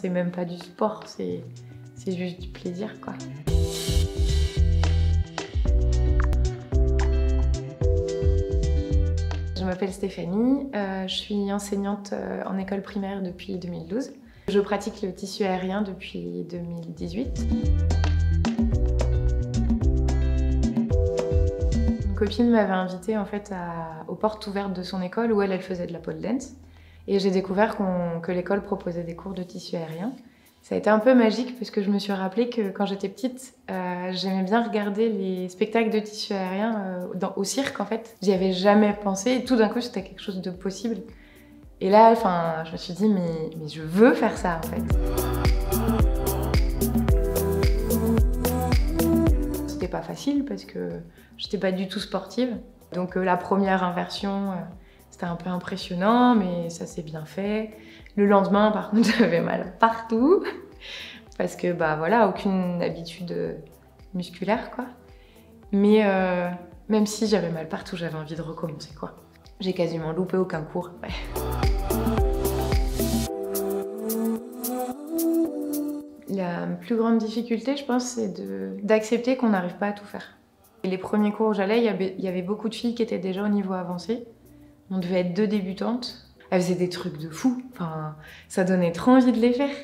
c'est même pas du sport, c'est juste du plaisir, quoi. Je m'appelle Stéphanie, je suis enseignante en école primaire depuis 2012. Je pratique le tissu aérien depuis 2018. Une copine m'avait invitée en fait aux portes ouvertes de son école où elle faisait de la pole dance. Et j'ai découvert que l'école proposait des cours de tissu aérien. Ça a été un peu magique parce que je me suis rappelé que quand j'étais petite, j'aimais bien regarder les spectacles de tissu aérien au cirque en fait. J'y avais jamais pensé et tout d'un coup c'était quelque chose de possible. Et là, je me suis dit mais je veux faire ça en fait. C'était pas facile parce que j'étais pas du tout sportive. Donc la première inversion, c'était un peu impressionnant, mais ça s'est bien fait. Le lendemain, par contre, j'avais mal partout parce que voilà, aucune habitude musculaire quoi. Mais même si j'avais mal partout, j'avais envie de recommencer quoi. J'ai quasiment loupé aucun cours. Ouais. La plus grande difficulté, je pense, c'est d'accepter qu'on n'arrive pas à tout faire. Et les premiers cours où j'allais, il y avait beaucoup de filles qui étaient déjà au niveau avancé. On devait être 2 débutantes. Elles faisaient des trucs de fou. Ça donnait trop envie de les faire.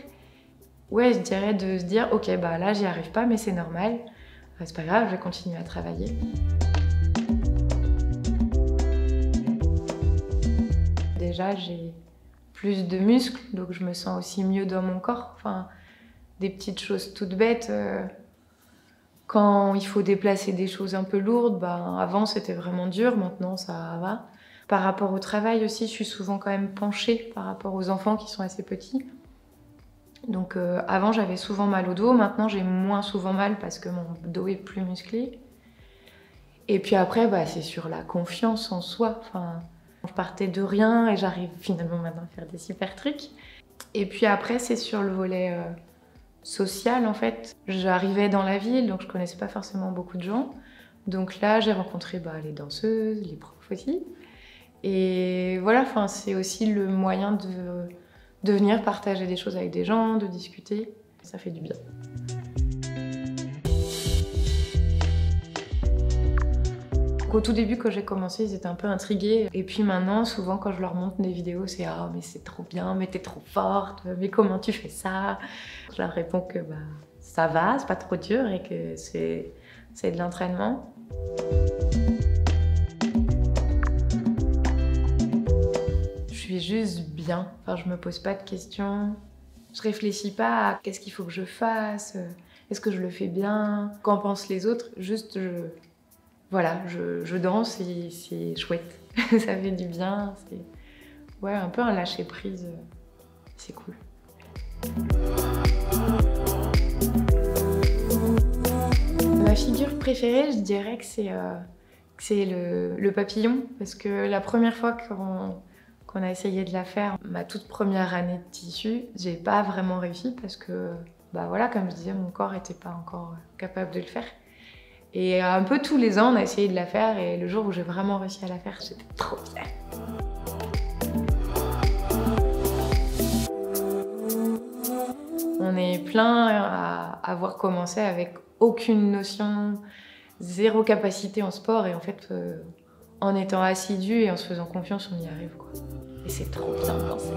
Ouais, je dirais de se dire, ok, là, j'y arrive pas, mais c'est normal. C'est pas grave, je vais continuer à travailler. Déjà, j'ai plus de muscles, donc je me sens aussi mieux dans mon corps. Des petites choses toutes bêtes. Quand il faut déplacer des choses un peu lourdes, avant c'était vraiment dur, maintenant ça va. Par rapport au travail aussi, je suis souvent quand même penchée par rapport aux enfants qui sont assez petits. Donc avant j'avais souvent mal au dos, maintenant j'ai moins souvent mal parce que mon dos est plus musclé. Et puis après, c'est sur la confiance en soi. Je partais de rien et j'arrive finalement maintenant à faire des super trucs. Et puis après, c'est sur le volet social en fait. J'arrivais dans la ville, donc je connaissais pas forcément beaucoup de gens. Donc là, j'ai rencontré les danseuses, les profs aussi. Et voilà, c'est aussi le moyen de venir partager des choses avec des gens, de discuter. Ça fait du bien. Au tout début, quand j'ai commencé, ils étaient un peu intrigués. Et puis maintenant, souvent, quand je leur montre des vidéos, c'est « Ah, mais c'est trop bien, mais t'es trop forte, mais comment tu fais ça ?» Je leur réponds que ça va, c'est pas trop dur et que c'est de l'entraînement. Je suis juste bien. Je me pose pas de questions. Je réfléchis pas à qu'est-ce qu'il faut que je fasse, est-ce que je le fais bien, qu'en pensent les autres. Juste, je danse et c'est chouette. Ça fait du bien. C'est un peu un lâcher prise. C'est cool. Ma figure préférée, je dirais que c'est le papillon. Parce que la première fois qu'on a essayé de la faire, ma toute première année de tissu, j'ai pas vraiment réussi parce que, comme je disais, mon corps était pas encore capable de le faire. Et un peu tous les ans, on a essayé de la faire et le jour où j'ai vraiment réussi à la faire, j'étais trop fière. On est plein à avoir commencé avec aucune notion, zéro capacité en sport et en fait, en étant assidu et en se faisant confiance, on y arrive quoi. Et c'est trop bien de danser.